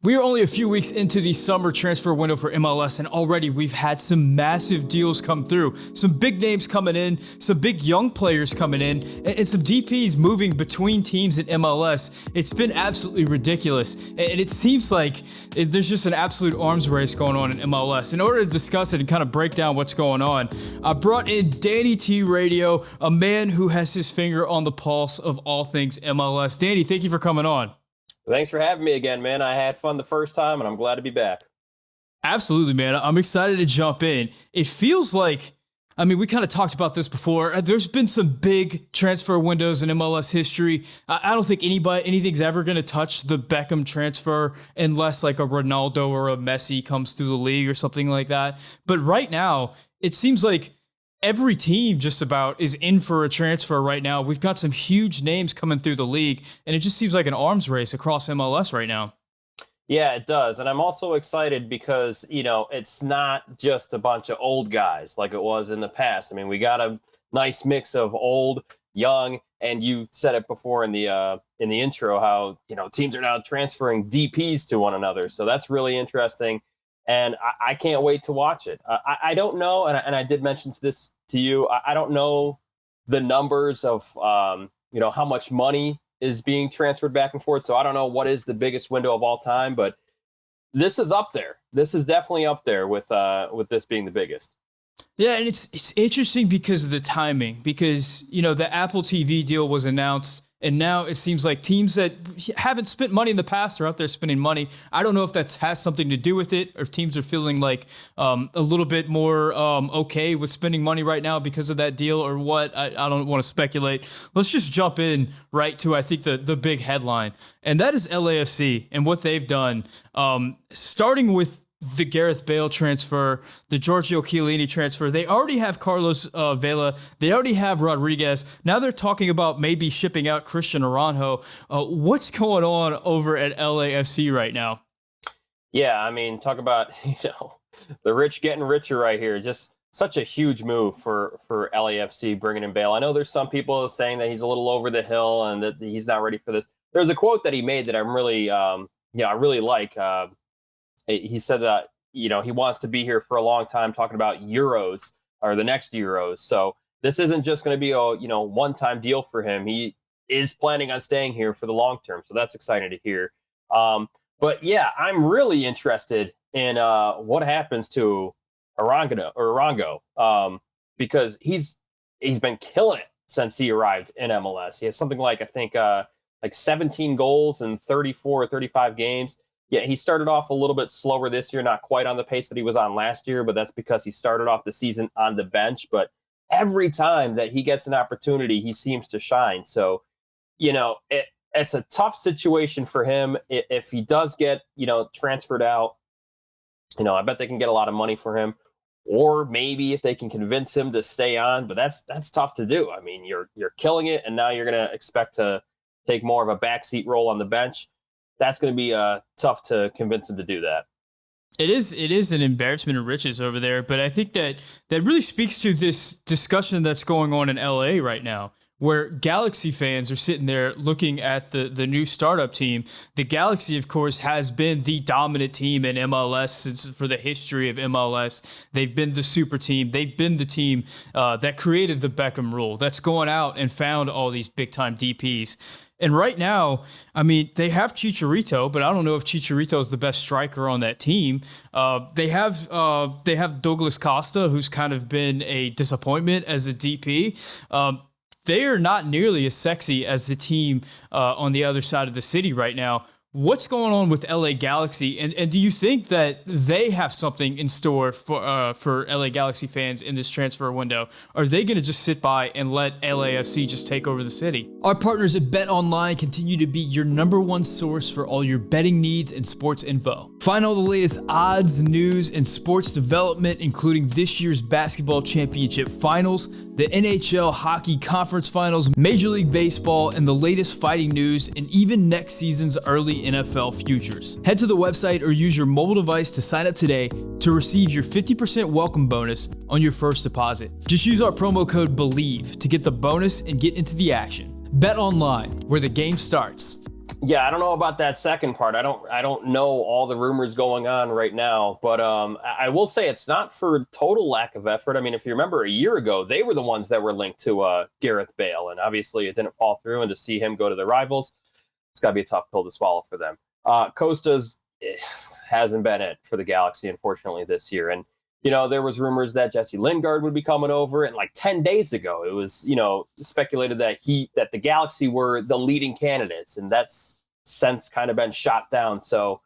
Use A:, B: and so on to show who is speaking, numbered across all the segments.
A: We are only a few weeks into the summer transfer window for MLS, and already we've had some massive deals come through. Some big names coming in, some big young players coming in, and some DPs moving between teams in MLS. It's been absolutely ridiculous, and it seems like there's just an absolute arms race going on in MLS. In order to discuss it and kind of break down what's going on, I brought in Danny T Radio, a man who has his finger on the pulse of all things MLS. Danny, thank you for coming on.
B: Thanks for having me again, man. I had fun the first time, and I'm glad to be back.
A: Absolutely, man. I'm excited to jump in. It feels like, we kind of talked about this before. There's been some big transfer windows in MLS history. I don't think anything's ever going to touch the Beckham transfer unless like a Ronaldo or a Messi comes through the league or something like that. But right now, it seems like every team just about is in for a transfer right now. We've got some huge names coming through the league, and it just seems like an arms race across MLS right now.
B: Yeah, it does. And I'm also excited because, it's not just a bunch of old guys like it was in the past. We got a nice mix of old, young, and you said it before in the intro how, teams are now transferring DPs to one another. So that's really interesting. And I can't wait to watch it. I don't know, and I did mention this to you, I don't know the numbers of, how much money is being transferred back and forth. So I don't know what is the biggest window of all time, but this is up there. This is definitely up there with this being the biggest.
A: Yeah, and it's interesting because of the timing, because, the Apple TV deal was announced, and now it seems like teams that haven't spent money in the past are out there spending money. I don't know if that has something to do with it, or if teams are feeling like a little bit more okay with spending money right now because of that deal or what. I don't want to speculate. Let's just jump in right to, I think, the big headline, and that is LAFC and what they've done, starting with the Gareth Bale transfer, the Giorgio Chiellini transfer. They already have Carlos Vela. They already have Rodriguez. Now they're talking about maybe shipping out Christian Aranjo. What's going on over at LAFC right now?
B: Yeah, talk about, the rich getting richer right here. Just such a huge move for LAFC bringing in Bale. I know there's some people saying that he's a little over the hill and that he's not ready for this. There's a quote that he made that I'm really, I really like. He said that, he wants to be here for a long time, talking about Euros or the next Euros. So this isn't just going to be a, one-time deal for him. He is planning on staying here for the long term. So that's exciting to hear. But yeah, I'm really interested in what happens to Arango, because he's been killing it since he arrived in MLS. He has something like, I think, like 17 goals in 34 or 35 games. Yeah, he started off a little bit slower this year, not quite on the pace that he was on last year, but that's because he started off the season on the bench. But every time that he gets an opportunity, he seems to shine. So, it's a tough situation for him. If he does get, transferred out, I bet they can get a lot of money for him. Or maybe if they can convince him to stay on, but that's tough to do. You're killing it, and now you're going to expect to take more of a backseat role on the bench. That's going to be tough to convince him to do that.
A: It is an embarrassment of riches over there, but I think that really speaks to this discussion that's going on in LA right now, where Galaxy fans are sitting there looking at the new startup team. The Galaxy, of course, has been the dominant team in MLS for the history of MLS. They've been the super team. They've been the team that created the Beckham rule, that's going out and found all these big-time DPs. And right now, they have Chicharito, but I don't know if Chicharito is the best striker on that team. They have Douglas Costa, who's kind of been a disappointment as a DP. They are not nearly as sexy as the team on the other side of the city right now. What's going on with LA Galaxy, and do you think that they have something in store for LA Galaxy fans in this transfer window? Are they going to just sit by and let LAFC just take over the city? Our partners at BetOnline continue to be your #1 source for all your betting needs and sports info. Find all the latest odds, news, and sports development, including this year's basketball championship finals, the NHL Hockey Conference Finals, Major League Baseball, and the latest fighting news, and even next season's early NFL futures. Head to the website or use your mobile device to sign up today to receive your 50% welcome bonus on your first deposit. Just use our promo code BELIEVE to get the bonus and get into the action. Bet online, where the game starts.
B: Yeah, I don't know about that second part. I don't know all the rumors going on right now, but I will say it's not for total lack of effort. I mean, if you remember a year ago, they were the ones that were linked to Gareth Bale, and obviously it didn't fall through. And to see him go to the rivals, it's got to be a tough pill to swallow for them. Costa's hasn't been it for the Galaxy, unfortunately, this year. And there was rumors that Jesse Lingard would be coming over, and like 10 days ago, it was speculated that the Galaxy were the leading candidates, and that's since kind of been shot down. So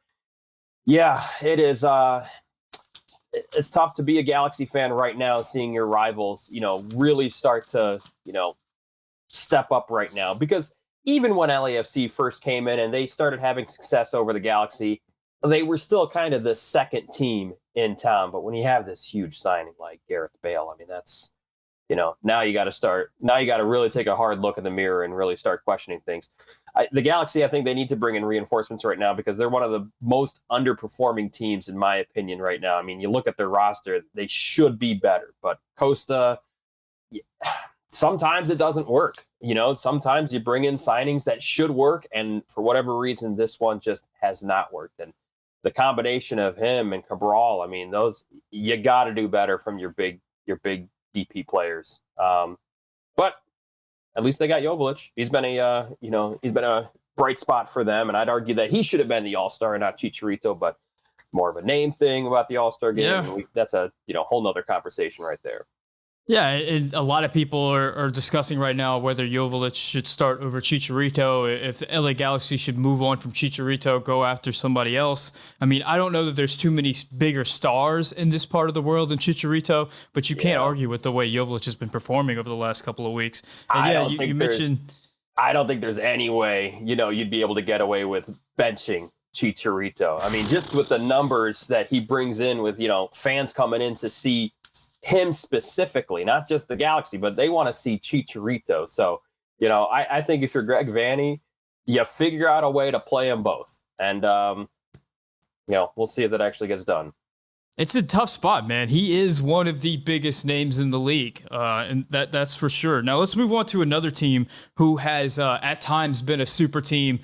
B: yeah, it is. It's tough to be a Galaxy fan right now, seeing your rivals, really start to step up right now, because even when LAFC first came in and they started having success over the Galaxy, they were still kind of the second team in town. But when you have this huge signing like Gareth Bale, I mean, that's, now you got to really take a hard look in the mirror and really start questioning things. The Galaxy, I think they need to bring in reinforcements right now, because they're one of the most underperforming teams, in my opinion, right now. I mean, you look at their roster, they should be better, but Costa, sometimes it doesn't work. Sometimes you bring in signings that should work, and for whatever reason, this one just has not worked. And the combination of him and Cabral, I mean, those, you got to do better from your big DP players. But at least they got Joveljic. He's been a bright spot for them, and I'd argue that he should have been the All-Star and not Chicharito, but it's more of a name thing about the All-Star game.
A: Yeah.
B: That's a whole nother conversation right there.
A: Yeah, and a lot of people are discussing right now whether Joveljic should start over Chicharito, if the LA Galaxy should move on from Chicharito, go after somebody else. I mean, I don't know that there's too many bigger stars in this part of the world than Chicharito, but you can't argue with the way Joveljic has been performing over the last couple of weeks. And you mentioned...
B: I don't think there's any way, you'd be able to get away with benching Chicharito. I mean, just with the numbers that he brings in with, fans coming in to see him specifically, not just the Galaxy, but they want to see Chicharito. So, I think if you're Greg Vanney, you figure out a way to play them both. And, we'll see if that actually gets done.
A: It's a tough spot, man. He is one of the biggest names in the league, and that's for sure. Now let's move on to another team who has at times been a super team.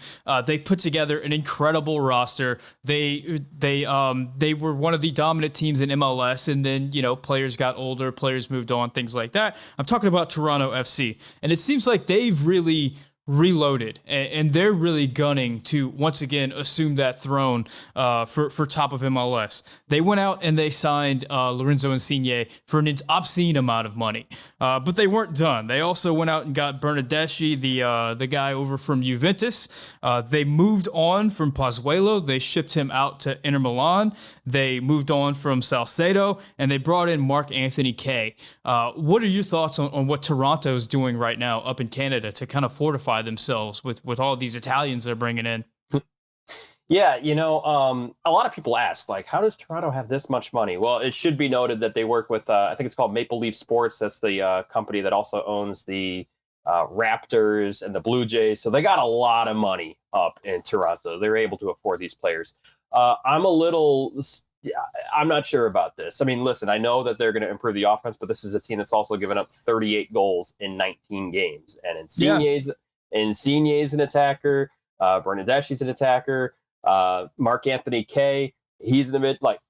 A: They put together an incredible roster. They were one of the dominant teams in MLS, and then players got older, players moved on, things like that. I'm talking about Toronto FC, and it seems like they've really reloaded, and they're really gunning to once again assume that throne for top of MLS. They went out and they signed Lorenzo Insigne for an obscene amount of money, but they weren't done. They also went out and got Bernardeschi, the guy over from Juventus. They moved on from Pozuelo. They shipped him out to Inter Milan. They moved on from Salcedo, and they brought in Mark Anthony Kaye. What are your thoughts on what Toronto is doing right now up in Canada to kind of fortify themselves with all these Italians they're bringing in?
B: Yeah, a lot of people ask, like, how does Toronto have this much money? Well, it should be noted that they work with, I think it's called Maple Leaf Sports. That's the company that also owns the Raptors and the Blue Jays. So they got a lot of money up in Toronto. They're able to afford these players. I'm not sure about this. I mean, listen, I know that they're going to improve the offense, but this is a team that's also given up 38 goals in 19 games. And Insigne's an attacker. Bernardeschi's an attacker. Mark Anthony Kaye, he's in the mid. Like,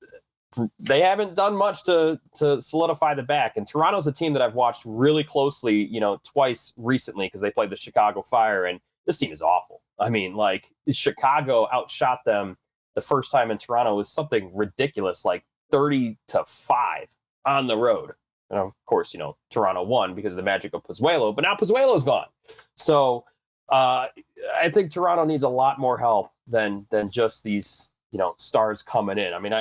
B: they haven't done much to solidify the back. And Toronto's a team that I've watched really closely, twice recently, because they played the Chicago Fire, and this team is awful. I mean, like, Chicago outshot them the first time in Toronto was something ridiculous, like 30-5 on the road. And of course, Toronto won because of the magic of Pozuelo, but now Pozuelo's gone. So I think Toronto needs a lot more help than just these, stars coming in. I mean,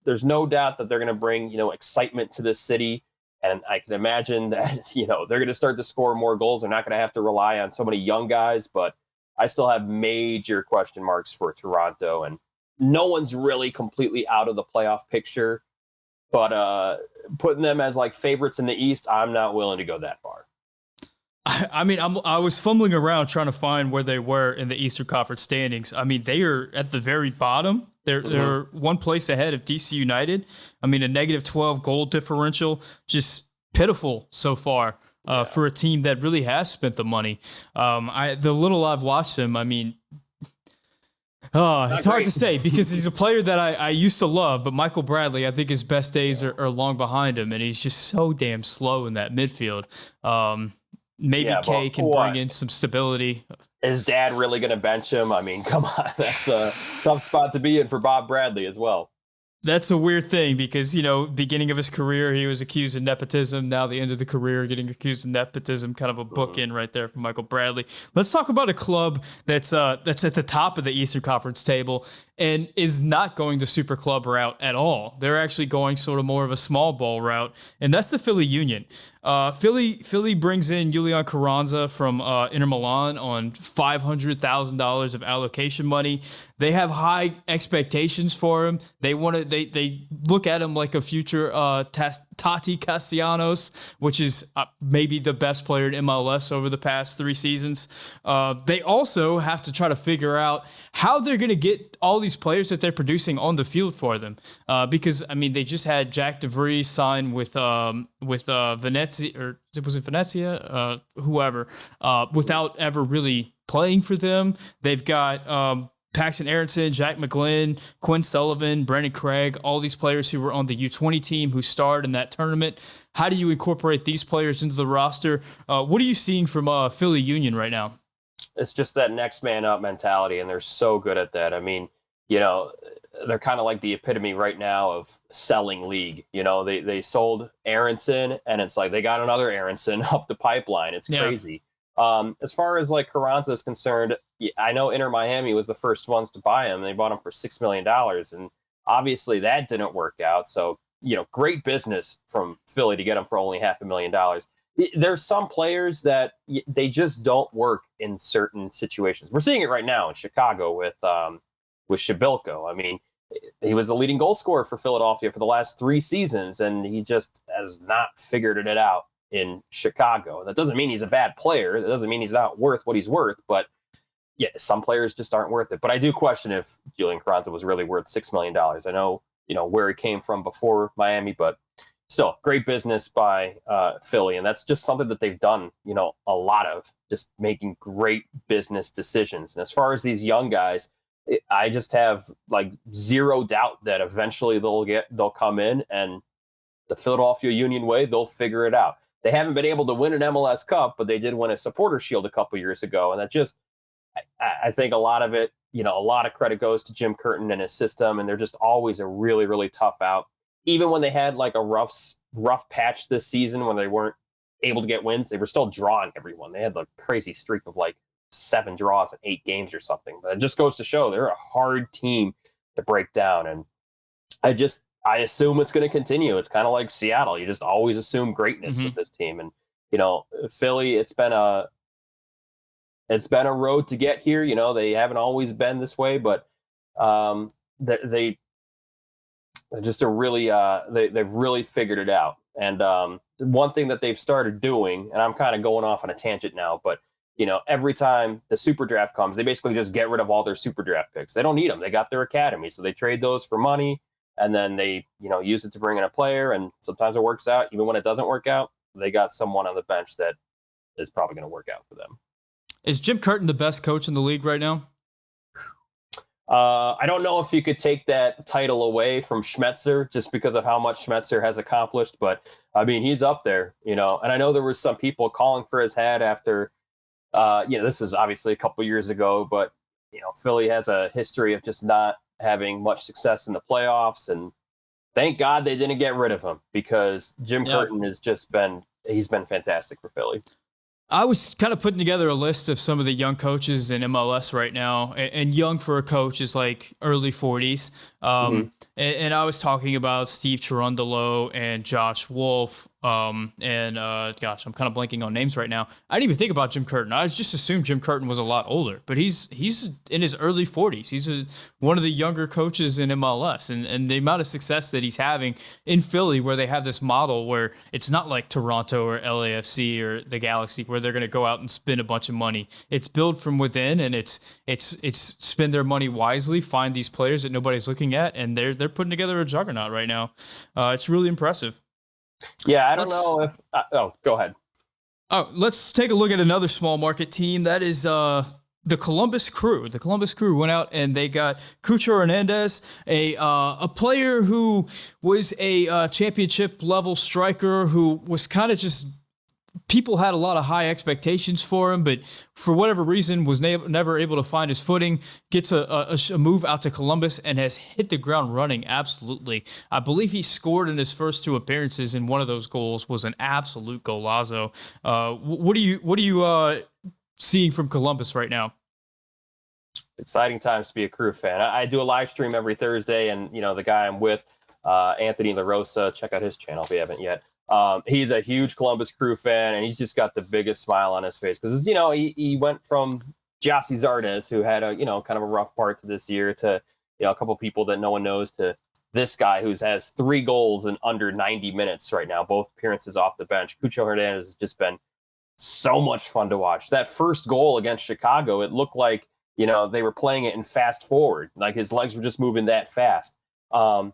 B: there's no doubt that they're going to bring, excitement to this city. And I can imagine that, they're going to start to score more goals. They're not going to have to rely on so many young guys, but I still have major question marks for Toronto, and no one's really completely out of the playoff picture, but putting them as like favorites in the East, I'm not willing to go that far.
A: I mean, I was fumbling around trying to find where they were in the Eastern Conference standings. I mean, they are at the very bottom. They're one place ahead of DC United. I mean, a negative 12 goal differential, just pitiful so far for a team that really has spent the money. The little I've watched them, I mean, It's hard
B: great.
A: to say because he's a player that I used to love, but Michael Bradley, I think his best days are long behind him, and he's just so damn slow in that midfield. Maybe
B: Yeah, but
A: Kay can bring in some stability.
B: is Dad really going to bench him? I mean, come on, that's a tough spot to be in for Bob Bradley as well.
A: That's a weird thing because, beginning of his career, he was accused of nepotism. Now, the end of the career, getting accused of nepotism, kind of a bookend right there for Michael Bradley. Let's talk about a club that's at the top of the Eastern Conference table and is not going the super club route at all. They're actually going sort of more of a small ball route, and that's the Philly Union. Philly brings in Julian Carranza from Inter Milan on $500,000 of allocation money. They have high expectations for him. They look at him like a future Tati Castellanos, which is maybe the best player in MLS over the past 3 seasons. They also have to try to figure out how they're going to get all these players that they're producing on the field for them. Because they just had Jack DeVries sign with Venezia, or was it Venezia? Whoever, without ever really playing for them. They've got Paxton Aronson, Jack McGlynn, Quinn Sullivan, Brandon Craig, all these players who were on the U20 team who starred in that tournament. How do you incorporate these players into the roster? What are you seeing from Philly Union right now?
B: It's just that next man up mentality, and they're so good at that. They're kind of like the epitome right now of selling league. They sold Aronson, and it's like they got another Aronson up the pipeline. It's crazy. As far as like Carranza is concerned, I know Inter Miami was the first ones to buy him. They bought him for $6 million, and obviously that didn't work out. So, great business from Philly to get him for only $500,000. There's some players that they just don't work in certain situations. We're seeing it right now in Chicago with Shabilko. He was the leading goal scorer for Philadelphia for the last 3 seasons, and he just has not figured it out in Chicago. That doesn't mean he's a bad player. That doesn't mean he's not worth what he's worth. But yeah, some players just aren't worth it. But I do question if Julian Carranza was really worth $6 million. I know, where he came from before Miami, but still great business by Philly. And that's just something that they've done, a lot of, just making great business decisions. And as far as these young guys, I just have like zero doubt that eventually they'll come in, and the Philadelphia Union way, they'll figure it out. They haven't been able to win an MLS Cup, but they did win a Supporter Shield a couple years ago. And that just, I think a lot of it, a lot of credit goes to Jim Curtin and his system. And they're just always a really, really tough out. Even when they had like a rough patch this season when they weren't able to get wins, they were still drawing everyone. They had the crazy streak of like 7 draws in 8 games or something. But it just goes to show they're a hard team to break down. And I assume it's going to continue. It's kind of like Seattle. You just always assume greatness with this team. And, Philly, it's been a road to get here. They haven't always been this way, but they just are really, they've really figured it out. And one thing that they've started doing, and I'm kind of going off on a tangent now, but, every time the super draft comes, they basically just get rid of all their super draft picks. They don't need them. They got their academy. So they trade those for money. And then they, use it to bring in a player, and sometimes it works out. Even when it doesn't work out, they got someone on the bench that is probably going to work out for them.
A: Is Jim Curtin the best coach in the league right now?
B: I don't know if you could take that title away from Schmetzer just because of how much Schmetzer has accomplished, but he's up there, and I know there was some people calling for his head after, this was obviously a couple years ago, but, Philly has a history of just not having much success in the playoffs, and thank God they didn't get rid of him, because Jim Curtin has he's been fantastic for Philly.
A: I was kind of putting together a list of some of the young coaches in MLS right now, and young for a coach is like early 40s. And I was talking about Steve Cherundolo and Josh Wolf. I'm kind of blanking on names right now. I didn't even think about Jim Curtin. I just assumed Jim Curtin was a lot older, but he's in his early 40s. He's one of the younger coaches in MLS, and the amount of success that he's having in Philly, where they have this model where it's not like Toronto or LAFC or the Galaxy, where they're going to go out and spend a bunch of money. It's built from within, and it's spend their money wisely, find these players that nobody's looking at, and they're putting together a juggernaut right now. It's really impressive.
B: Yeah, I don't know if... go ahead.
A: Oh, let's take a look at another small market team. That is the Columbus Crew. The Columbus Crew went out and they got Cucho Hernandez, a player who was a championship level striker who was kind of just, people had a lot of high expectations for him, but for whatever reason was never able to find his footing. Gets a move out to Columbus and has hit the ground running. Absolutely, I believe he scored in his first 2 appearances, and one of those goals was an absolute golazo. What are you seeing from Columbus right now?
B: Exciting times to be a Crew fan. I do a live stream every Thursday, and the guy I'm with, Anthony LaRosa, check out his channel if you haven't yet. He's a huge Columbus Crew fan, and he's just got the biggest smile on his face because he went from Gyasi Zardes, who had a kind of a rough part to this year, to a couple people that no one knows, to this guy who has 3 goals in under 90 minutes right now, both appearances off the bench. Cucho Hernandez has just been so much fun to watch. That first goal against Chicago, it looked like they were playing it in fast forward, like his legs were just moving that fast. I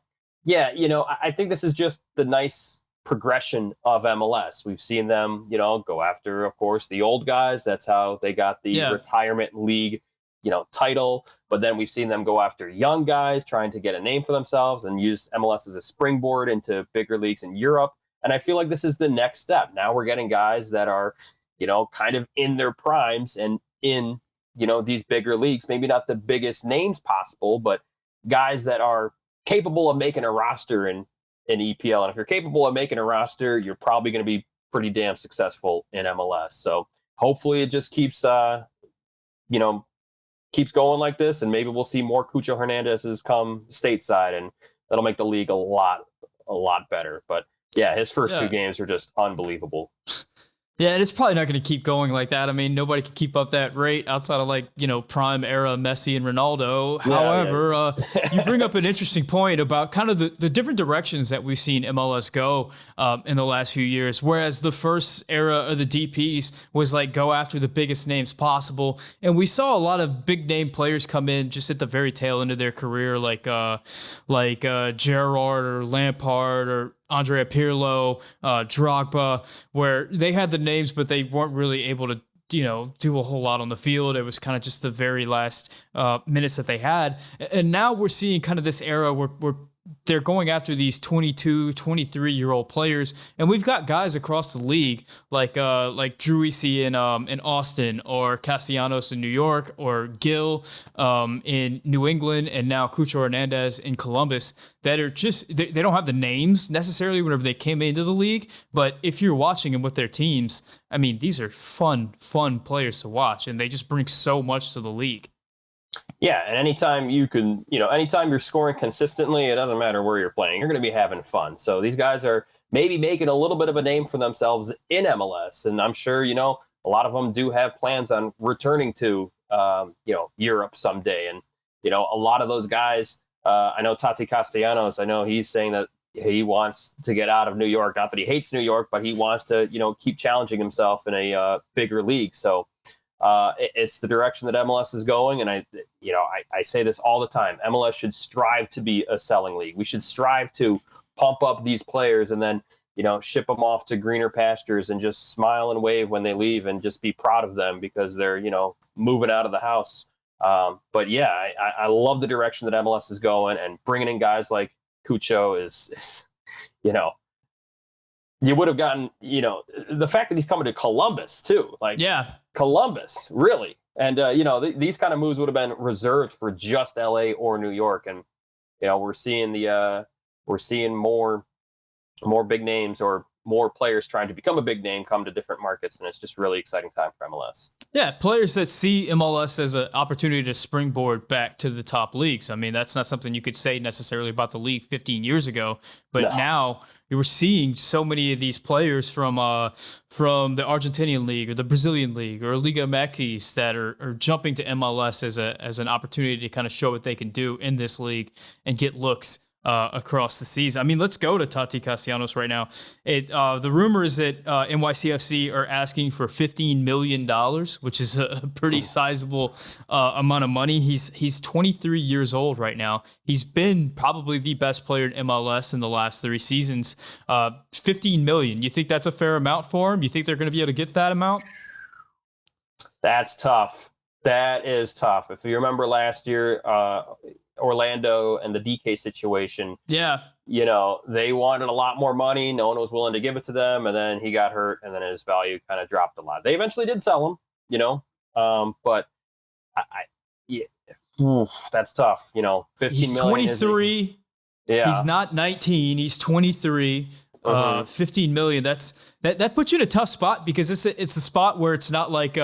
B: think this is just the nice progression of MLS. We've seen them, go after, of course, the old guys. That's how they got the retirement league, title. But then we've seen them go after young guys trying to get a name for themselves and use MLS as a springboard into bigger leagues in Europe. And I feel like this is the next step. Now we're getting guys that are, kind of in their primes and in, these bigger leagues, maybe not the biggest names possible, but guys that are capable of making a roster in EPL. And if you're capable of making a roster, you're probably going to be pretty damn successful in MLS. So hopefully it just keeps going like this, and maybe we'll see more Cucho Hernandez's come stateside, and that'll make the league a lot better. But yeah, his first 2 games are just unbelievable.
A: Yeah, and it's probably not going to keep going like that. I mean, nobody can keep up that rate outside of prime era Messi and Ronaldo. However, you bring up an interesting point about kind of the different directions that we've seen MLS go in the last few years. Whereas the first era of the DPs was like go after the biggest names possible, and we saw a lot of big name players come in just at the very tail end of their career, like Gerrard or Lampard or Andrea Pirlo, Drogba, where they had the names, but they weren't really able to, do a whole lot on the field. It was kind of just the very last minutes that they had. And now we're seeing kind of this era where they're going after these 22, 23-year-old players, and we've got guys across the league like Druisi in Austin, or Castellanos in New York, or Gill in New England, and now Cucho Hernandez in Columbus, that are just they don't have the names necessarily whenever they came into the league, but if you're watching them with their teams, I mean, these are fun players to watch, and they just bring so much to the league.
B: Yeah, and anytime anytime you're scoring consistently, it doesn't matter where you're playing, you're going to be having fun. So these guys are maybe making a little bit of a name for themselves in MLS, and I'm sure a lot of them do have plans on returning to Europe someday. And a lot of those guys, I know Tati Castellanos, I know he's saying that he wants to get out of New York. Not that he hates New York, but he wants to keep challenging himself in a bigger league. So it's the direction that MLS is going, and I say this all the time. MLS should strive to be a selling league. We should strive to pump up these players and then ship them off to greener pastures and just smile and wave when they leave and just be proud of them because they're moving out of the house. But yeah, I love the direction that MLS is going, and bringing in guys like Cucho is you would have gotten the fact that he's coming to Columbus too, Columbus, really. And, these kind of moves would have been reserved for just LA or New York. And, we're seeing more big names, or more players trying to become a big name come to different markets. And it's just really exciting time for MLS. Yeah.
A: Players that see MLS as an opportunity to springboard back to the top leagues. I mean, that's not something you could say necessarily about the league 15 years ago, but now you were seeing so many of these players from the Argentinian league or the Brazilian league or Liga MX that are jumping to MLS as an opportunity to kind of show what they can do in this league and get looks across the seas. I mean, let's go to Tati Castellanos right now. The rumor is that NYCFC are asking for $15 million, which is a pretty sizable amount of money. He's 23 years old right now. He's been probably the best player in MLS in the last 3 seasons. $15 million. You think that's a fair amount for him? You think they're going to be able to get that amount?
B: That's tough. That is tough. If you remember last year, Orlando and the DK situation,
A: Yeah.
B: they wanted a lot more money. No one was willing to give it to them. And then he got hurt, and then his value kind of dropped a lot. They eventually did sell him, but yeah, that's tough. 15
A: He's
B: million
A: 23.
B: Yeah.
A: He's not 19. He's 23. 15 million. That puts you in a tough spot, because it's a spot where it's not like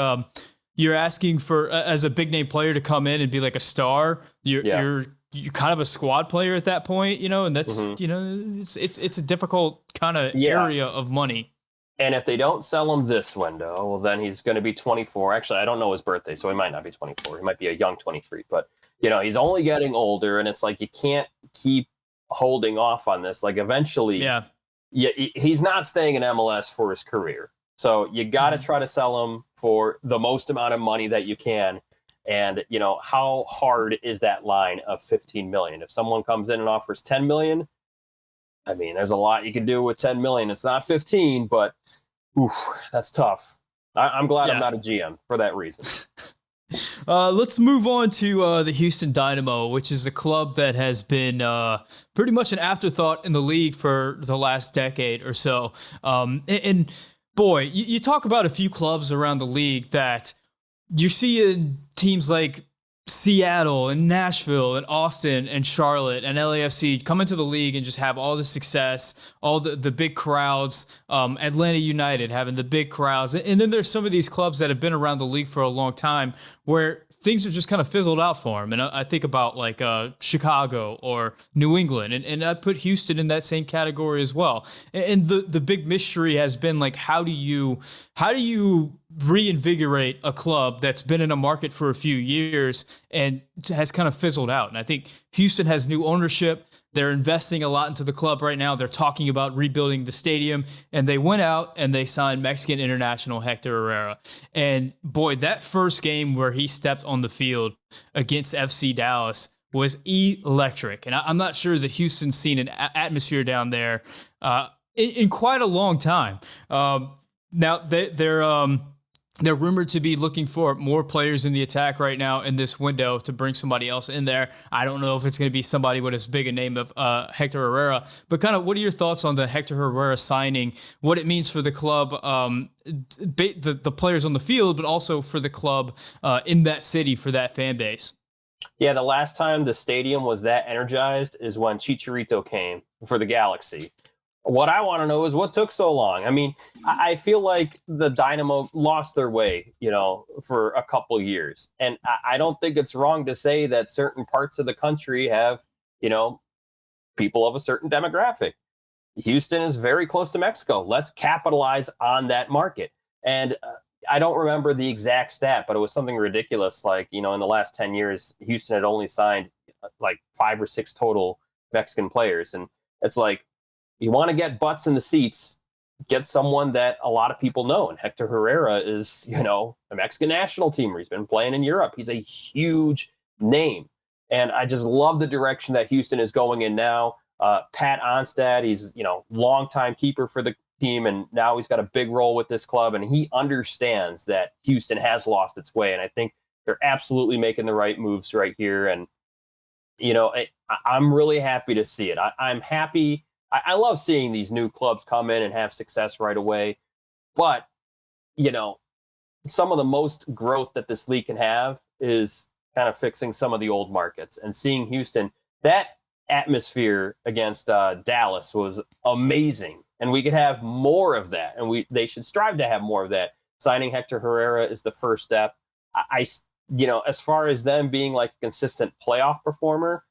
A: you're asking for as a big name player to come in and be like a star. You're kind of a squad player at that point, and that's it's a difficult kind of area of money.
B: And if they don't sell him this window, well, then he's going to be 24. Actually, I don't know his birthday, so he might not be 24. He might be a young 23. But he's only getting older, and it's like you can't keep holding off on this. Like eventually, he's not staying in MLS for his career. So you got to try to sell him for the most amount of money that you can. And, how hard is that line of 15 million? If someone comes in and offers 10 million, I mean, there's a lot you can do with 10 million. It's not 15, but that's tough. I'm glad I'm not a GM for that reason.
A: Let's move on to the Houston Dynamo, which is a club that has been pretty much an afterthought in the league for the last decade or so. And boy, you talk about a few clubs around the league that you see in teams like Seattle and Nashville and Austin and Charlotte and LAFC come into the league and just have all the success, all the big crowds, Atlanta United having the big crowds. And then there's some of these clubs that have been around the league for a long time where things are just kind of fizzled out for them. And I think about like Chicago or New England, and I put Houston in that same category as well. And the big mystery has been like, how do you reinvigorate a club that's been in a market for a few years and has kind of fizzled out? And I think Houston has new ownership. They're investing a lot into the club right now. They're talking about rebuilding the stadium, and they went out and they signed Mexican international Hector Herrera. And boy, that first game where he stepped on the field against FC Dallas was electric. And I'm not sure that Houston's seen an atmosphere down there in quite a long time. Now they're rumored to be looking for more players in the attack right now in this window to bring somebody else in there. I don't know if it's going to be somebody with as big a name of Hector Herrera, but kind of what are your thoughts on the Hector Herrera signing, what it means for the club, the players on the field, but also for the club in that city, for that fan base?
B: Yeah, the last time the stadium was that energized is when Chicharito came for the Galaxy. What I want to know is what took so long. I mean, I feel like the Dynamo lost their way, for a couple years. And I don't think it's wrong to say that certain parts of the country have, people of a certain demographic. Houston is very close to Mexico. Let's capitalize on that market. And I don't remember the exact stat, but it was something ridiculous. Like, in the last 10 years, Houston had only signed like 5 or 6 total Mexican players. And it's like, you want to get butts in the seats, get someone that a lot of people know. And Hector Herrera is, the Mexican national team. He's been playing in Europe. He's a huge name. And I just love the direction that Houston is going in now. Pat Onstad, he's, longtime keeper for the team. And now he's got a big role with this club. And he understands that Houston has lost its way. And I think they're absolutely making the right moves right here. And, I'm really happy to see it. I'm happy. I love seeing these new clubs come in and have success right away. But, some of the most growth that this league can have is kind of fixing some of the old markets. And seeing Houston, that atmosphere against Dallas was amazing. And we could have more of that. And they should strive to have more of that. Signing Hector Herrera is the first step. As far as them being like a consistent playoff performer,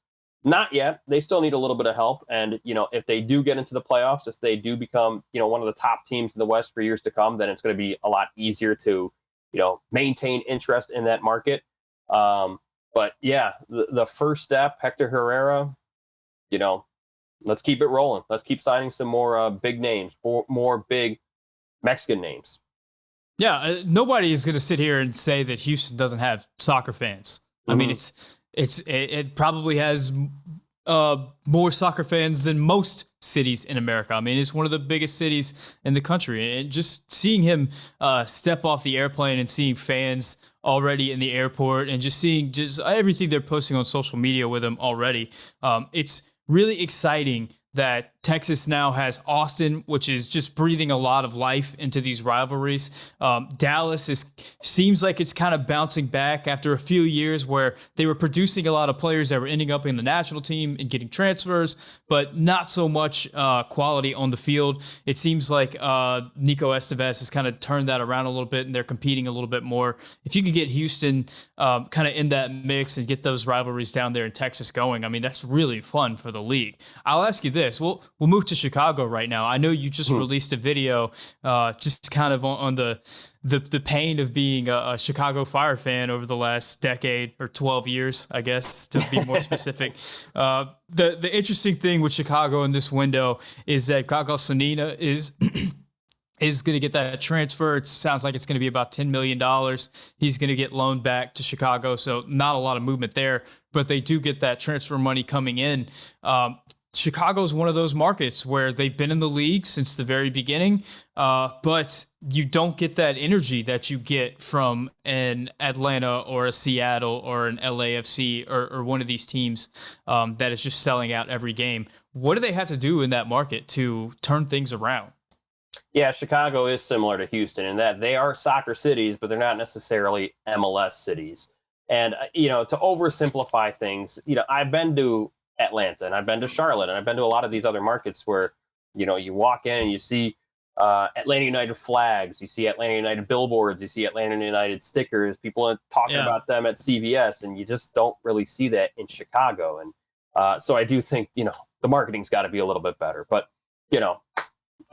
B: not yet. They still need a little bit of help. And, if they do get into the playoffs, if they do become, one of the top teams in the West for years to come, then it's going to be a lot easier to, maintain interest in that market. But yeah, the first step, Hector Herrera, let's keep it rolling. Let's keep signing some more big names, more big Mexican names.
A: Yeah, nobody is going to sit here and say that Houston doesn't have soccer fans. I mean, it probably has more soccer fans than most cities in America. I mean, it's one of the biggest cities in the country. And just seeing him step off the airplane and seeing fans already in the airport, and just seeing just everything they're posting on social media with him already. It's really exciting that Texas now has Austin, which is just breathing a lot of life into these rivalries. Dallas seems like it's kind of bouncing back after a few years where they were producing a lot of players that were ending up in the national team and getting transfers, but not so much quality on the field. It seems like Nico Estevez has kind of turned that around a little bit, and they're competing a little bit more. If you could get Houston kind of in that mix and get those rivalries down there in Texas going, I mean, that's really fun for the league. I'll ask you this. We'll move to Chicago right now. I know you just released a video just kind of on the pain of being a Chicago Fire fan over the last decade or 12 years, I guess, to be more specific. The interesting thing with Chicago in this window is that Gaga Sonina is going to get that transfer. It sounds like it's going to be about $10 million. He's going to get loaned back to Chicago, so not a lot of movement there, but they do get that transfer money coming in. Chicago is one of those markets where they've been in the league since the very beginning, but you don't get that energy that you get from an Atlanta or a Seattle or an LAFC or one of these teams that is just selling out every game. What do they have to do in that market to turn things around?
B: Yeah, Chicago is similar to Houston in that they are soccer cities, but they're not necessarily MLS cities. And, to oversimplify things, I've been to Atlanta and I've been to Charlotte and I've been to a lot of these other markets where, you walk in and you see Atlanta United flags, you see Atlanta United billboards, you see Atlanta United stickers, people talking about them at CVS, and you just don't really see that in Chicago. And so I do think, the marketing's got to be a little bit better. But,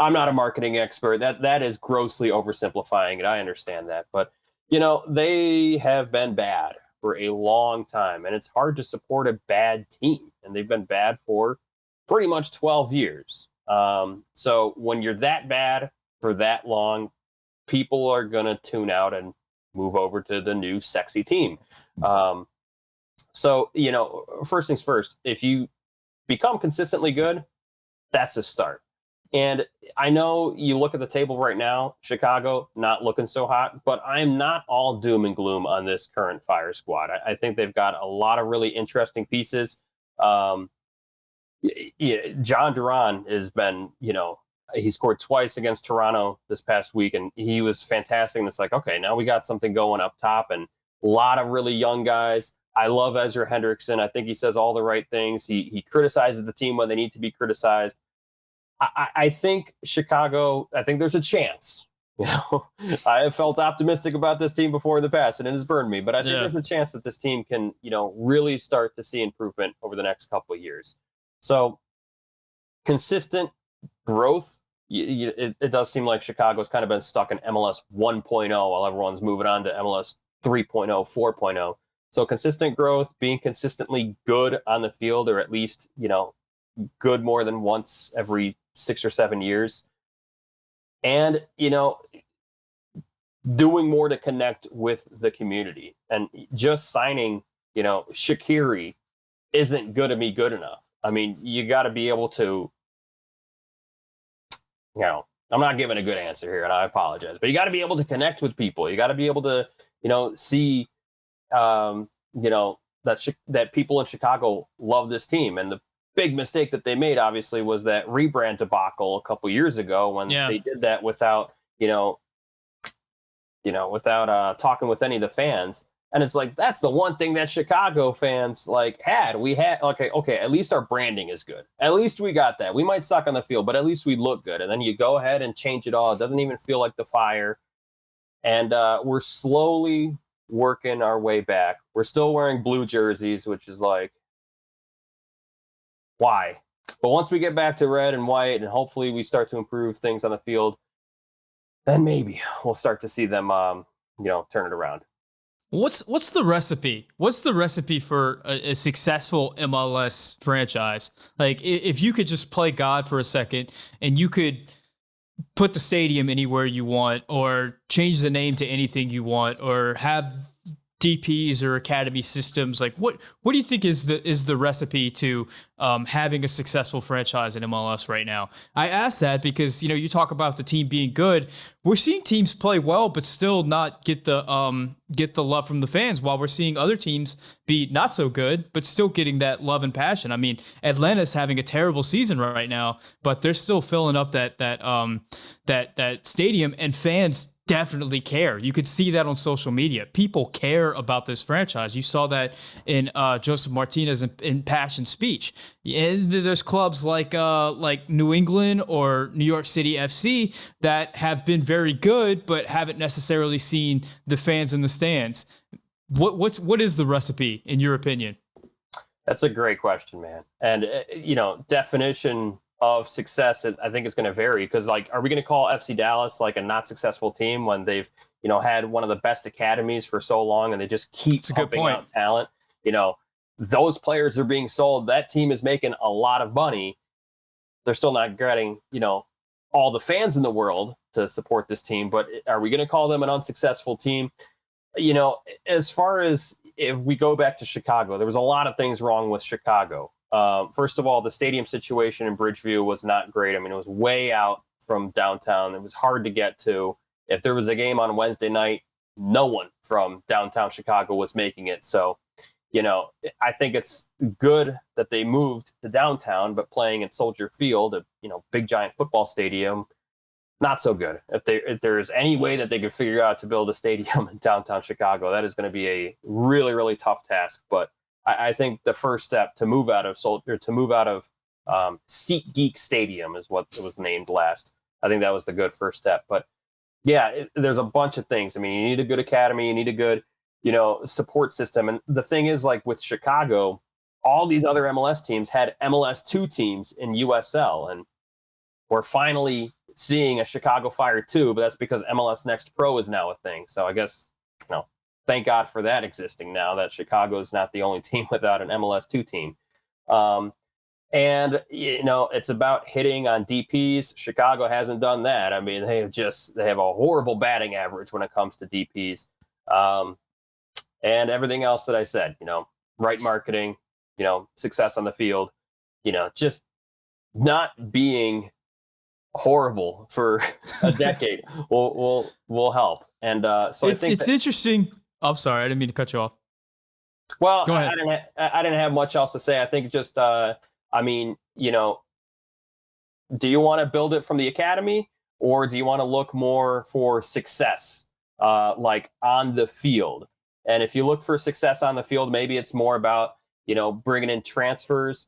B: I'm not a marketing expert. That is grossly oversimplifying it. I understand that. But, they have been bad for a long time, and it's hard to support a bad team. And they've been bad for pretty much 12 years. So when you're that bad for that long, people are going to tune out and move over to the new sexy team. So, first things first, if you become consistently good, that's a start. And I know you look at the table right now, Chicago not looking so hot, but I'm not all doom and gloom on this current Fire squad. I think they've got a lot of really interesting pieces. John Duran has been, he scored twice against Toronto this past week, and he was fantastic. And it's like, okay, now we got something going up top, and a lot of really young guys. I love Ezra Hendrickson. I think he says all the right things. He criticizes the team when they need to be criticized. I think Chicago, I think there's a chance. I have felt optimistic about this team before in the past, and it has burned me. But I think there's a chance that this team can, really start to see improvement over the next couple of years. So consistent growth. It does seem like Chicago's kind of been stuck in MLS 1.0 while everyone's moving on to MLS 3.0, 4.0. So consistent growth, being consistently good on the field, or at least, good more than once every 6 or 7 years, and doing more to connect with the community. And just signing Shaqiri isn't going to be good enough. I mean, you got to be able to, I'm not giving a good answer here, and I apologize, but you got to be able to connect with people. You got to be able to see that people in Chicago love this team. And the big mistake that they made, obviously, was that rebrand debacle a couple years ago when they did that without talking with any of the fans. And it's like, that's the one thing that Chicago fans had. We had, okay, at least our branding is good. At least we got that. We might suck on the field, but at least we look good. And then you go ahead and change it all. It doesn't even feel like the Fire. And we're slowly working our way back. We're still wearing blue jerseys, which is like, why? But once we get back to red and white, and hopefully we start to improve things on the field, then maybe we'll start to see them, turn it around.
A: What's the recipe? What's the recipe for a successful MLS franchise? Like, if you could just play God for a second and you could put the stadium anywhere you want, or change the name to anything you want, or have DPs or academy systems? Like, what do you think is the recipe to having a successful franchise in MLS right now? I ask that because you talk about the team being good. We're seeing teams play well, but still not get the love from the fans. While we're seeing other teams be not so good, but still getting that love and passion. I mean, Atlanta's having a terrible season right now, but they're still filling up that stadium, and fans definitely care. You could see that on social media. People care about this franchise. You saw that in Joseph Martinez in Passion Speech. And there's clubs like New England or New York City FC that have been very good, but haven't necessarily seen the fans in the stands. What is the recipe in your opinion?
B: That's a great question, man. And definition of success, I think it's going to vary, because like, are we going to call FC Dallas like a not successful team when they've had one of the best academies for so long and they just keep pumping out talent? Those players are being sold. That team is making a lot of money. They're still not getting all the fans in the world to support this team. But are we going to call them an unsuccessful team? As far as if we go back to Chicago, there was a lot of things wrong with Chicago. First of all, the stadium situation in Bridgeview was not great. I mean, it was way out from downtown. It was hard to get to. If there was a game on Wednesday night, no one from downtown Chicago was making it. So, I think it's good that they moved to downtown, but playing at Soldier Field, a big giant football stadium, not so good. If there's any way that they could figure out to build a stadium in downtown Chicago, that is going to be a really, really tough task. But I think the first step to move out of SeatGeek Stadium is what it was named last. I think that was the good first step. But yeah, there's a bunch of things. I mean, you need a good academy, you need a good support system. And the thing is, like with Chicago, all these other MLS teams had MLS2 teams in USL, and we're finally seeing a Chicago Fire 2, but that's because MLS Next Pro is now a thing. So I guess thank God for that existing now, that Chicago is not the only team without an MLS2 team. And it's about hitting on DPs. Chicago hasn't done that. I mean, they have a horrible batting average when it comes to DPs. And everything else that I said, right marketing, success on the field, just not being horrible for a decade will help. And so
A: it's interesting. I'm sorry, I didn't mean to cut you off.
B: Well, go ahead. I didn't have much else to say. I think just, do you want to build it from the academy, or do you want to look more for success, like on the field? And if you look for success on the field, maybe it's more about, bringing in transfers,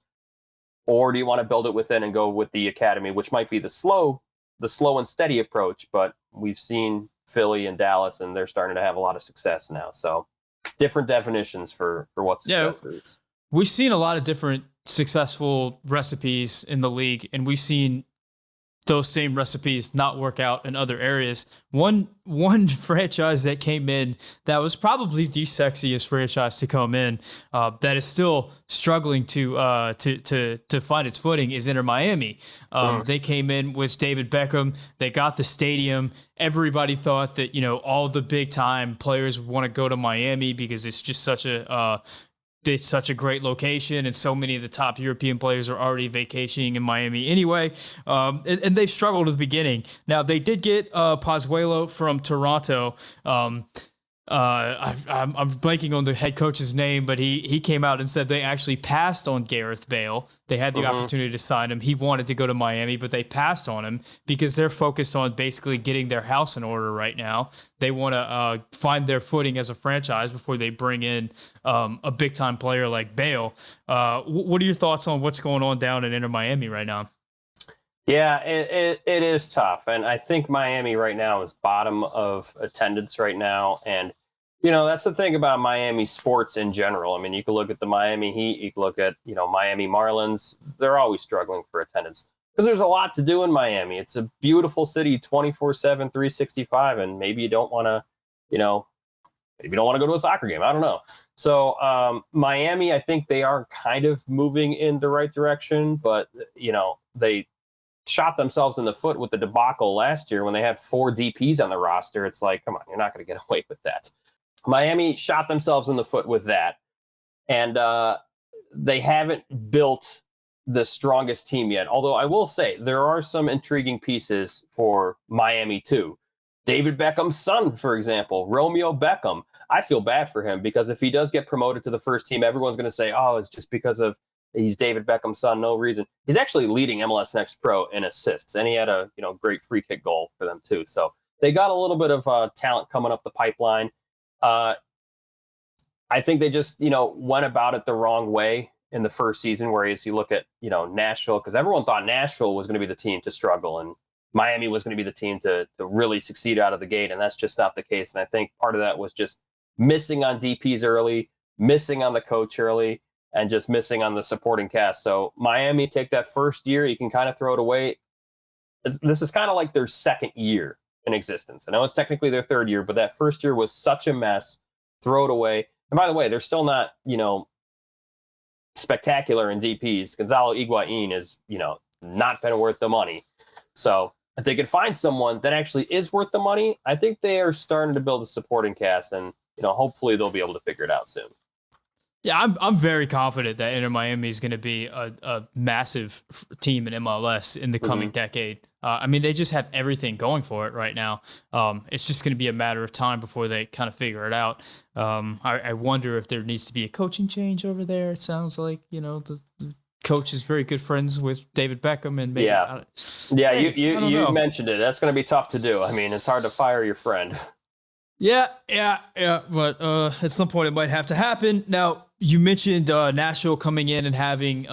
B: or do you want to build it within and go with the academy, which might be the slow and steady approach, but we've seen Philly and Dallas, and they're starting to have a lot of success now. So different definitions for what success is.
A: We've seen a lot of different successful recipes in the league, and we've seen those same recipes not work out in other areas. One franchise that came in that was probably the sexiest franchise to come in, that is still struggling to find its footing, is Inter Miami. They came in with David Beckham. They got the stadium. Everybody thought that all the big time players want to go to Miami because it's just such a great location, and so many of the top European players are already vacationing in Miami anyway. And they've struggled at the beginning. Now, they did get Pozuelo from Toronto. I'm blanking on the head coach's name, but he came out and said they actually passed on Gareth Bale. They had the opportunity to sign him. He wanted to go to Miami, but they passed on him because they're focused on basically getting their house in order right now. They want to find their footing as a franchise before they bring in a big-time player like Bale. What are your thoughts on what's going on down in Inter Miami right now?
B: Yeah, it is tough. And I think Miami right now is bottom of attendance right now. And that's the thing about Miami sports in general. I mean, you can look at the Miami Heat, you can look at, Miami Marlins. They're always struggling for attendance because there's a lot to do in Miami. It's a beautiful city, 24/7, 365. And maybe you don't want to, maybe you don't want to go to a soccer game. I don't know. So Miami, I think they are kind of moving in the right direction, but, they shot themselves in the foot with the debacle last year when they had 4 DPs on the roster. It's like, come on, you're not going to get away with that. Miami shot themselves in the foot with that. And they haven't built the strongest team yet. Although I will say there are some intriguing pieces for Miami too. David Beckham's son, for example, Romeo Beckham. I feel bad for him because if he does get promoted to the first team, everyone's going to say, "Oh, it's just because of he's David Beckham's son." No reason. He's actually leading MLS Next Pro in assists, and he had a great free kick goal for them too. So they got a little bit of talent coming up the pipeline. I think they just, went about it the wrong way in the first season, whereas you look at, Nashville, because everyone thought Nashville was going to be the team to struggle and Miami was going to be the team to really succeed out of the gate. And that's just not the case. And I think part of that was just missing on DPs early, missing on the coach early, and just missing on the supporting cast. So Miami, take that first year, you can kind of throw it away. This is kind of like their second year in existence. I know it's technically their third year, but that first year was such a mess. Throw it away. And by the way, they're still not, spectacular in DPs. Gonzalo Higuain is, not been worth the money. So if they could find someone that actually is worth the money, I think they are starting to build a supporting cast, and hopefully they'll be able to figure it out soon.
A: Yeah, I'm very confident that Inter Miami is going to be a massive team in MLS in the coming decade. I mean, they just have everything going for it right now. It's just going to be a matter of time before they kind of figure it out. I wonder if there needs to be a coaching change over there. It sounds like, the coach is very good friends with David Beckham, and maybe
B: you mentioned it. That's going to be tough to do. I mean, it's hard to fire your friend.
A: Yeah. But at some point it might have to happen. Now, you mentioned Nashville coming in and having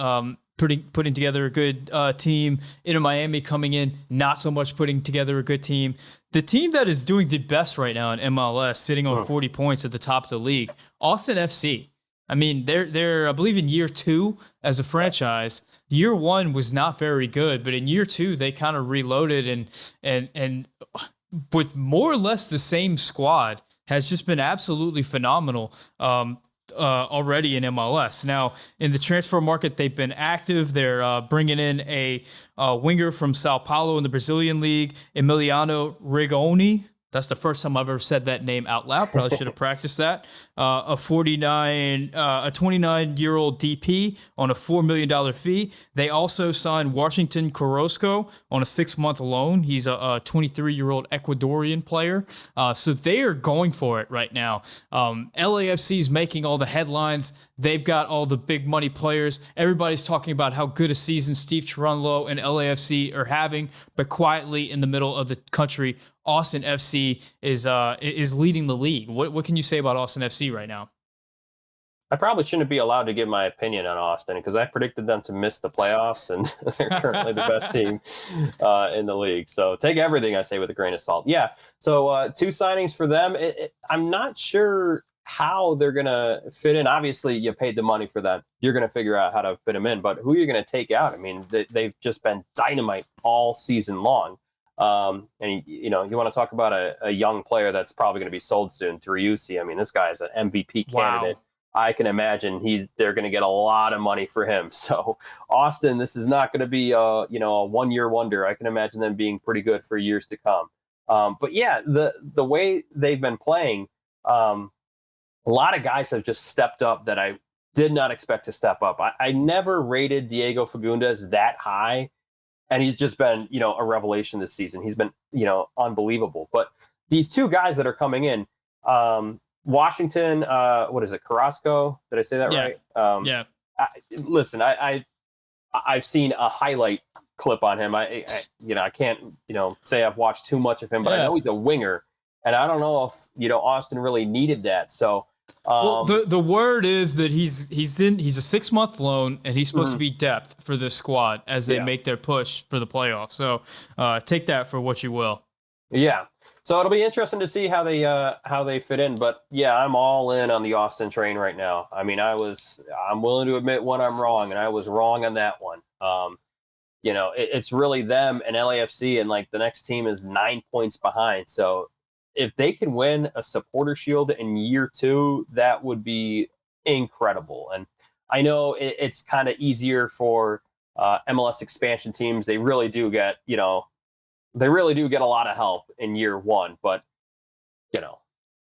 A: putting together a good team. Inter Miami coming in, not so much putting together a good team. The team that is doing the best right now in MLS, sitting on 40 points at the top of the league, Austin FC. I mean, they're I believe in year 2 as a franchise. Year 1 was not very good, but in year 2 they kind of reloaded and with more or less the same squad has just been absolutely phenomenal already in MLS. Now, in the transfer market, they've been active. They're bringing in a winger from Sao Paulo in the Brazilian league, Emiliano Rigoni. That's the first time I've ever said that name out loud. Probably should have practiced that. A 29-year-old DP on a $4 million fee. They also signed Washington Carrasco on a 6-month loan. He's a 23-year-old Ecuadorian player. So they are going for it right now. LAFC is making all the headlines. They've got all the big money players. Everybody's talking about how good a season Steve Cherundolo and LAFC are having, but quietly in the middle of the country, Austin FC is leading the league. What can you say about Austin FC right now?
B: I probably shouldn't be allowed to give my opinion on Austin because I predicted them to miss the playoffs, and they're currently the best team in the league. So take everything I say with a grain of salt. Yeah. So 2 signings for them. I'm not sure how they're going to fit in. Obviously, you paid the money for them. You're going to figure out how to fit them in. But who are you going to take out? I mean, they've just been dynamite all season long. And you want to talk about a young player that's probably going to be sold soon, Driussi. I mean, this guy is an MVP candidate. Wow. I can imagine they're going to get a lot of money for him. So Austin, this is not going to be a 1-year wonder. I can imagine them being pretty good for years to come. But yeah, the way they've been playing, a lot of guys have just stepped up that I did not expect to step up. I never rated Diego Fagundes that high. And he's just been, a revelation this season. He's been, unbelievable. But these 2 guys that are coming in, Washington, what is it, Carrasco? Did I say that right?
A: Yeah.
B: Listen, I've seen a highlight clip on him. I can't, say I've watched too much of him, but I know he's a winger. And I don't know if, Austin really needed that. So.
A: Well, the word is that he's a 6-month loan, and he's supposed to be depth for this squad as they make their push for the playoffs. So take that for what you will.
B: Yeah. So it'll be interesting to see how they fit in. But yeah, I'm all in on the Austin train right now. I mean, I'm willing to admit when I'm wrong, and I was wrong on that one. It's really them and LAFC, and like the next team is 9 points behind. So if they can win a supporter shield in year 2, that would be incredible. And I know it's kind of easier for MLS expansion teams. They really do get, a lot of help in year 1, but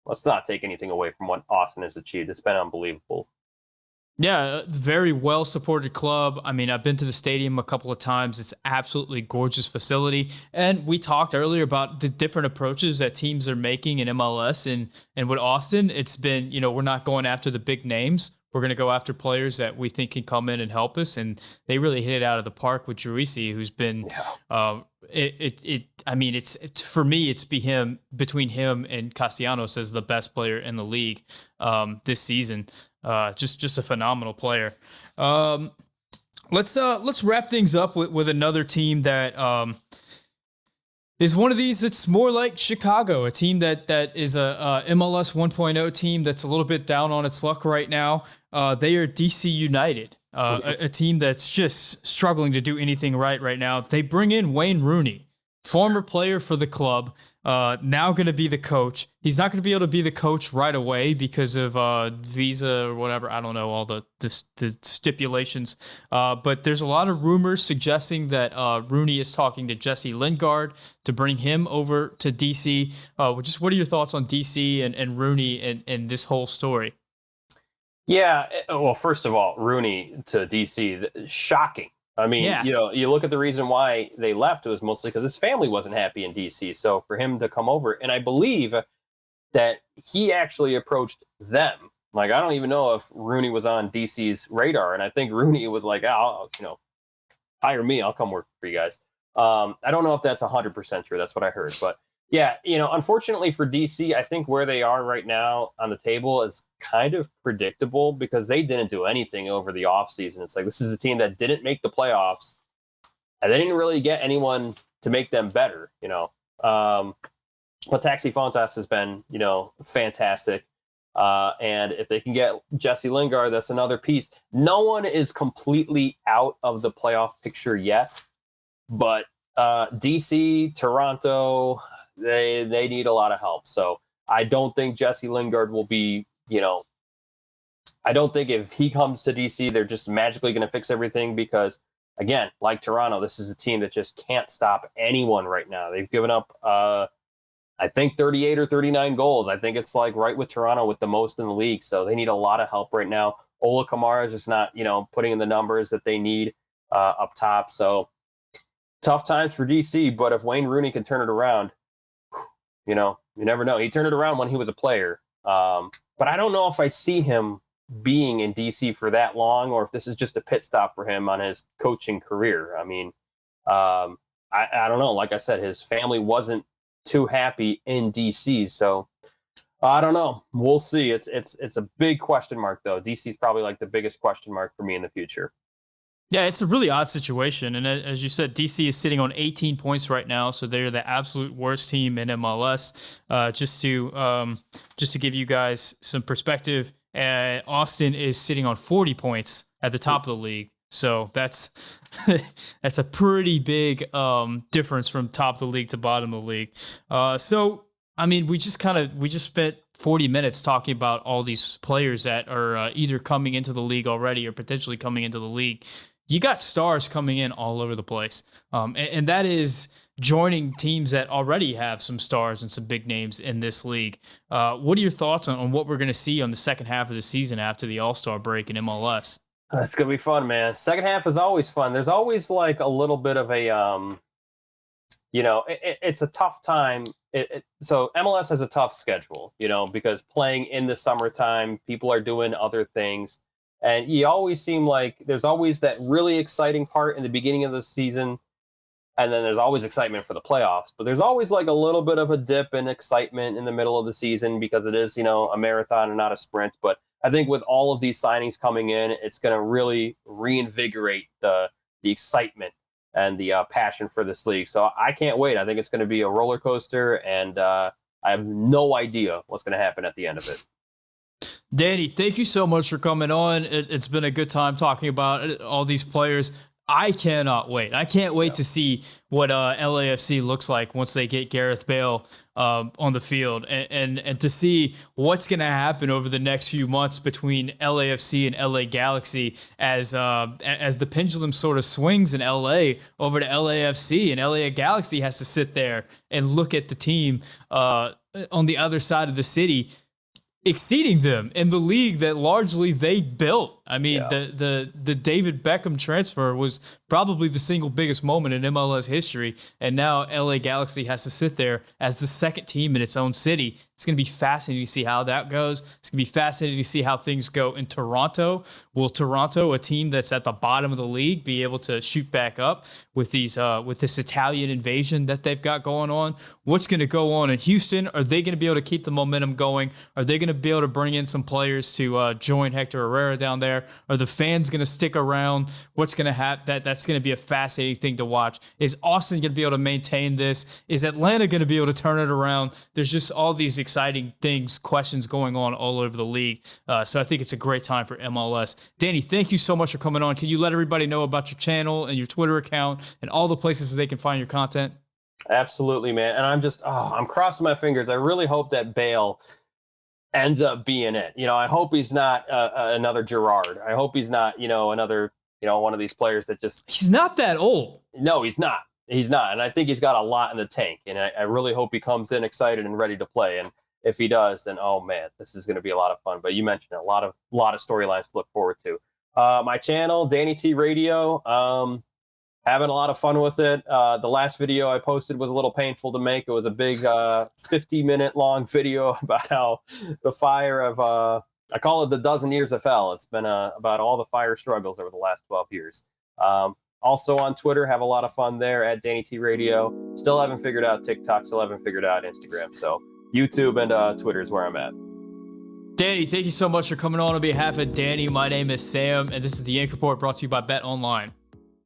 B: let's not take anything away from what Austin has achieved. It's been unbelievable.
A: Yeah, very well supported club. I mean, I've been to the stadium a couple of times. It's absolutely gorgeous facility. And we talked earlier about the different approaches that teams are making in MLS, and with Austin, it's been, we're not going after the big names. We're going to go after players that we think can come in and help us, and they really hit it out of the park with Juicy, who's been. I mean, it's for me, it's between him and Castellanos as the best player in the league this season. Just a phenomenal player. Let's wrap things up with another team that is one of these. It's more like Chicago, a team that is a MLS 1.0 team that's a little bit down on its luck right now. They are DC United, a team that's just struggling to do anything right now. They bring in Wayne Rooney, former player for the club, now going to be the coach. He's not going to be able to be the coach right away because of visa or whatever. I don't know all the stipulations. But there's a lot of rumors suggesting that Rooney is talking to Jesse Lingard to bring him over to DC. Just what are your thoughts on DC and Rooney and this whole story?
B: Yeah, well, first of all, Rooney to DC, shocking. I mean, you look at the reason why they left, it was mostly because his family wasn't happy in DC. So for him to come over, and I believe that he actually approached them. Like, I don't even know if Rooney was on DC's radar. And I think Rooney was like, hire me, I'll come work for you guys. I don't know if that's 100% true. That's what I heard. But yeah, unfortunately for DC, I think where they are right now on the table is kind of predictable because they didn't do anything over the offseason. It's like, this is a team that didn't make the playoffs, and they didn't really get anyone to make them better, But Taxi Fontas has been, fantastic. And if they can get Jesse Lingard, that's another piece. No one is completely out of the playoff picture yet, but DC, Toronto, they need a lot of help. So I don't think Jesse Lingard will be, I don't think if he comes to DC, they're just magically going to fix everything because, again, like Toronto, this is a team that just can't stop anyone right now. They've given up, I think 38 or 39 goals. I think it's like right with Toronto with the most in the league. So they need a lot of help right now. Ola Kamara is just not, putting in the numbers that they need up top. So tough times for DC, but if Wayne Rooney can turn it around, you never know. He turned it around when he was a player. But I don't know if I see him being in DC for that long or if this is just a pit stop for him on his coaching career. I mean, I don't know. Like I said, his family wasn't too happy in DC. So I don't know. We'll see. It's a big question mark, though. DC is probably like the biggest question mark for me in the future.
A: Yeah, it's a really odd situation. And as you said, DC is sitting on 18 points right now, so they're the absolute worst team in MLS. Just to give you guys some perspective, Austin is sitting on 40 points at the top of the league. So that's a pretty big difference from top of the league to bottom of the league. So I mean, we just spent 40 minutes talking about all these players that are either coming into the league already or potentially coming into the league. You got stars coming in all over the place. And that is joining teams that already have some stars and some big names in this league. What are your thoughts on what we're going to see on the second half of the season after the All-Star break in MLS?
B: It's going to be fun, man. Second half is always fun. There's always like a little bit of a, it's a tough time. So MLS has a tough schedule, because playing in the summertime, people are doing other things. And you always seem like there's always that really exciting part in the beginning of the season. And then there's always excitement for the playoffs. But there's always like a little bit of a dip in excitement in the middle of the season because it is, a marathon and not a sprint. But I think with all of these signings coming in, it's going to really reinvigorate the excitement and the passion for this league. So I can't wait. I think it's going to be a roller coaster, and I have no idea what's going to happen at the end of it.
A: Danny, thank you so much for coming on. It's been a good time talking about all these players. I cannot wait. I can't wait to see what LAFC looks like once they get Gareth Bale on the field, and to see what's going to happen over the next few months between LAFC and LA Galaxy as the pendulum sort of swings in LA over to LAFC, and LA Galaxy has to sit there and look at the team on the other side of the city exceeding them in the league that largely they built. I mean, the David Beckham transfer was probably the single biggest moment in MLS history, and now LA Galaxy has to sit there as the second team in its own city. It's going to be fascinating to see how that goes. It's going to be fascinating to see how things go in Toronto. Will Toronto, a team that's at the bottom of the league, be able to shoot back up with this Italian invasion that they've got going on? What's going to go on in Houston? Are they going to be able to keep the momentum going? Are they going to be able to bring in some players to join Hector Herrera down there? Are the fans going to stick around? What's going to happen? That's going to be a fascinating thing to watch. Is Austin going to be able to maintain this? Is Atlanta going to be able to turn it around? There's just all these exciting things, questions going on all over the league. So I think it's a great time for MLS. Danny, thank you so much for coming on. Can you let everybody know about your channel and your Twitter account and all the places that they can find your content?
B: Absolutely, man. And I'm crossing my fingers. I really hope that Bale ends up being it. I hope he's not another Gerrard. I hope he's not, another, one of these players that just...
A: He's not that old.
B: No, he's not. He's not. And I think he's got a lot in the tank. And I really hope he comes in excited and ready to play. And if he does, then, oh, man, this is going to be a lot of fun. But you mentioned a lot of storylines to look forward to. My channel, Danny T Radio, having a lot of fun with it. The last video I posted was a little painful to make. It was a big 50-minute long video about how the fire of, I call it the dozen years of hell. It's been about all the fire struggles over the last 12 years. Also on Twitter, have a lot of fun there at Danny T Radio. Still haven't figured out TikTok, still haven't figured out Instagram. So YouTube and Twitter is where I'm at.
A: Danny, thank you so much for coming on behalf of Danny. My name is Sam, and this is the Yank Report brought to you by Bet Online.